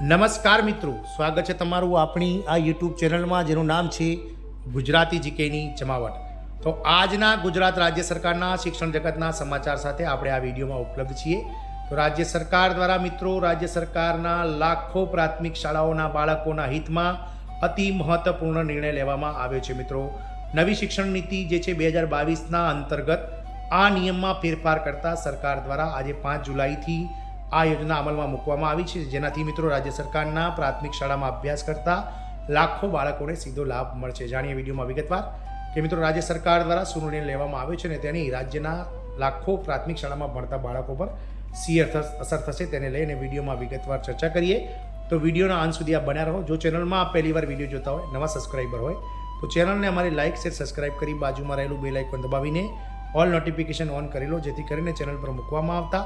નમસ્કાર મિત્રો, સ્વાગત છે તમારું આપણી આ યુટ્યુબ ચેનલમાં જેનું નામ છે ગુજરાતી જીકેની જમાવટ. તો આજના ગુજરાત રાજ્ય સરકારના શિક્ષણ જગતના સમાચાર સાથે આપણે આ વિડીયોમાં ઉપલબ્ધ છીએ. તો રાજ્ય સરકાર દ્વારા મિત્રો રાજ્ય સરકારના લાખો પ્રાથમિક શાળાઓના બાળકોના હિતમાં અતિ મહત્વપૂર્ણ નિર્ણય લેવામાં આવ્યો છે. મિત્રો, નવી શિક્ષણ નીતિ જે છે 2022ના અંતર્ગત આ નિયમમાં ફેરફાર કરતા સરકાર દ્વારા આજે 5 જુલાઈથી આ યોજના અમલમાં મૂકવામાં આવી છે, જેનાથી મિત્રો રાજ્ય સરકારના પ્રાથમિક શાળામાં અભ્યાસ કરતા લાખો બાળકોને સીધો લાભ મળશે. જાણીએ વિડીયોમાં વિગતવાર કે મિત્રો રાજ્ય સરકાર દ્વારા શું નિર્ણય લેવામાં આવ્યો છે અને તેની રાજ્યના લાખો પ્રાથમિક શાળામાં ભણતા બાળકો પર શી અસર થશે તેને લઈને વિડીયોમાં વિગતવાર ચર્ચા કરીએ. તો વિડીયોના અંત સુધી આપ બન્યા રહો. જો ચેનલમાં આપ પહેલીવાર વિડીયો જોતા હોય, નવા સબસ્ક્રાઈબર હોય તો ચેનલને અમારી લાઇક શેર સબસ્ક્રાઈબ કરી બાજુમાં રહેલું બેલ આઇકોન દબાવીને ઓલ નોટિફિકેશન ઓન કરી લો, જેથી કરીને ચેનલ પર મૂકવામાં આવતા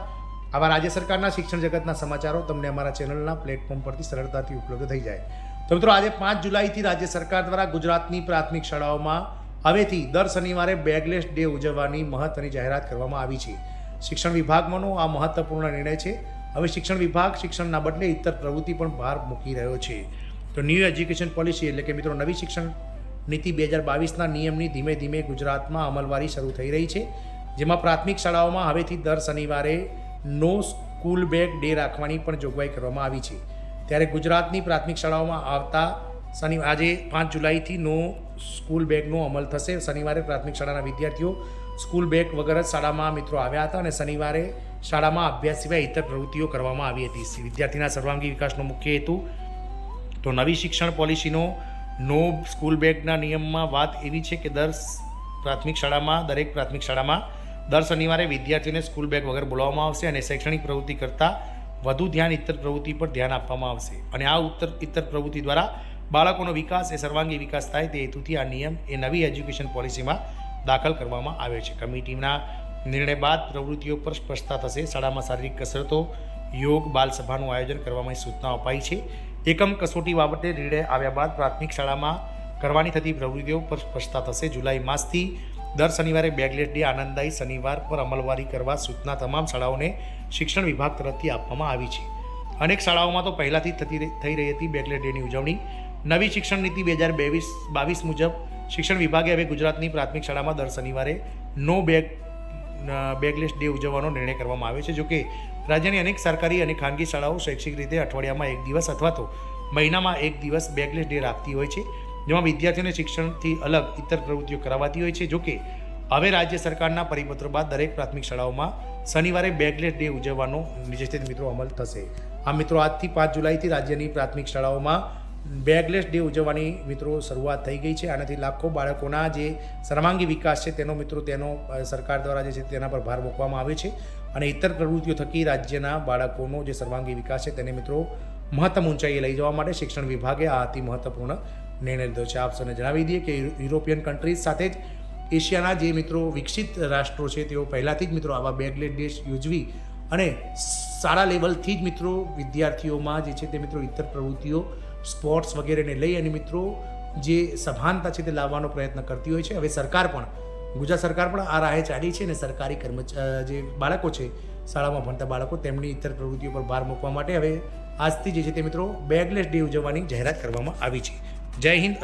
આવા રાજ્ય સરકારના શિક્ષણ જગતના સમાચારો તમને અમારા ચેનલના પ્લેટફોર્મ પરથી સરળતાથી ઉપલબ્ધ થઈ જાય. તો મિત્રો આજે 5 જુલાઈથી રાજ્ય સરકાર દ્વારા ગુજરાતની પ્રાથમિક શાળાઓમાં હવેથી દર શનિવારે બેગલેસ ડે ઉજવવાની મહત્વની જાહેરાત કરવામાં આવી છે. શિક્ષણ વિભાગમાંનો આ મહત્વપૂર્ણ નિર્ણય છે. હવે શિક્ષણ વિભાગ શિક્ષણના બદલે ઇતર પ્રવૃત્તિ પણ ભાર મૂકી રહ્યો છે. તો ન્યૂ એજ્યુકેશન પોલિસી એટલે કે મિત્રો નવી શિક્ષણ નીતિ 2022ના નિયમની ધીમે ધીમે ગુજરાતમાં અમલવારી શરૂ થઈ રહી છે, જેમાં પ્રાથમિક શાળાઓમાં હવેથી દર શનિવારે નો સ્કૂલ બેગ ડે રાખવાની પણ જોગવાઈ કરવામાં આવી છે. ત્યારે ગુજરાતની પ્રાથમિક શાળાઓમાં આવતા આજે 5 જુલાઈથી નો સ્કૂલ બેગનો અમલ થશે. શનિવારે પ્રાથમિક શાળાના વિદ્યાર્થીઓ સ્કૂલ બેગ વગર જ શાળામાં મિત્રો આવ્યા હતા અને શનિવારે શાળામાં અભ્યાસ સિવાય ઇતર પ્રવૃત્તિઓ કરવામાં આવી હતી. વિદ્યાર્થીના સર્વાંગી વિકાસનો મુખ્ય હેતુ તો નવી શિક્ષણ પોલિસીનો નો સ્કૂલ બેગના નિયમમાં વાત એવી છે કે દરેક પ્રાથમિક શાળામાં દર શનિવારે વિદ્યાર્થીઓને સ્કૂલ બેગ વગર બોલાવવામાં આવશે અને શૈક્ષણિક પ્રવૃત્તિ કરતાં વધુ ધ્યાન ઇતર પ્રવૃત્તિ પર ધ્યાન આપવામાં આવશે. અને આ ઇતર પ્રવૃત્તિ દ્વારા બાળકોનો વિકાસ એ સર્વાંગી વિકાસ થાય તે હેતુથી આ નિયમ એ નવી એજ્યુકેશન પોલિસીમાં દાખલ કરવામાં આવ્યો છે. કમિટીના નિર્ણય બાદ પ્રવૃત્તિઓ પર સ્પષ્ટતા થશે. શાળામાં શારીરિક કસરતો, યોગ, બાલસભાનું આયોજન કરવામાં સૂચનાઓ અપાઈ છે. એકમ કસોટી બાબતે નિર્ણય આવ્યા બાદ પ્રાથમિક શાળામાં કરવાની થતી પ્રવૃત્તિઓ પર સ્પષ્ટતા થશે. જુલાઈ માસથી દર શનિવારે બેગલેસ ડે આનંદદાયી શનિવાર પર અમલવારી કરવા સૂચના તમામ શાળાઓને શિક્ષણ વિભાગ તરફથી આપવામાં આવી છે. અનેક શાળાઓમાં તો પહેલાંથી થઈ રહી હતી બેગલેસ ડેની ઉજવણી. નવી શિક્ષણ નીતિ 2022 મુજબ શિક્ષણ વિભાગે હવે ગુજરાતની પ્રાથમિક શાળામાં દર શનિવારે નો બેગલેસ ડે ઉજવવાનો નિર્ણય કરવામાં આવ્યો છે. જોકે રાજ્યની અનેક સરકારી અને ખાનગી શાળાઓ શૈક્ષિક રીતે અઠવાડિયામાં 1 દિવસ અથવા તો મહિનામાં 1 દિવસ બેગલેસ ડે રાખતી હોય છે, જેમાં વિદ્યાર્થીઓને શિક્ષણથી અલગ ઇતર પ્રવૃત્તિઓ કરાવાતી હોય છે. જોકે હવે રાજ્ય સરકારના પરિપત્ર બાદ દરેક પ્રાથમિક શાળાઓમાં શનિવારે બેગલેસ ડે ઉજવવાનો નિશ્ચિત મિત્રો અમલ થશે. આ મિત્રો આજથી 5 જુલાઈથી રાજ્યની પ્રાથમિક શાળાઓમાં બેગલેસ ડે ઉજવવાની મિત્રો શરૂઆત થઈ ગઈ છે. આનાથી લાખો બાળકોના જે સર્વાંગી વિકાસ છે તેનો સરકાર દ્વારા જે છે તેના પર ભાર મૂકવામાં આવે છે અને ઇતર પ્રવૃત્તિઓ થકી રાજ્યના બાળકોનો જે સર્વાંગી વિકાસ છે તેને મિત્રો મહત્તમ ઊંચાઈએ લઈ જવા માટે શિક્ષણ વિભાગે આ અતિ મહત્વપૂર્ણ નિર્ણય લીધો છે. આપ સૌને જણાવી દઈએ કે યુરોપિયન કન્ટ્રીઝ સાથે જ એશિયાના જે મિત્રો વિકસિત રાષ્ટ્રો છે તેઓ પહેલાંથી જ મિત્રો આવા બેગલેસ ડે યોજવી અને શાળા લેવલથી જ મિત્રો વિદ્યાર્થીઓમાં જે છે તે મિત્રો ઇતર પ્રવૃત્તિઓ સ્પોર્ટ્સ વગેરેને લઈ અને મિત્રો જે સભાનતા છે તે લાવવાનો પ્રયત્ન કરતી હોય છે. હવે ગુજરાત સરકાર પણ આ રાહે ચાલી છે અને સરકારી જે બાળકો છે શાળામાં ભણતા બાળકો તેમની ઇતર પ્રવૃત્તિઓ પર ભાર મૂકવા માટે હવે આજથી જે છે તે મિત્રો બેગલેસ ડે ઉજવવાની જાહેરાત કરવામાં આવી છે. જય હિન્દ.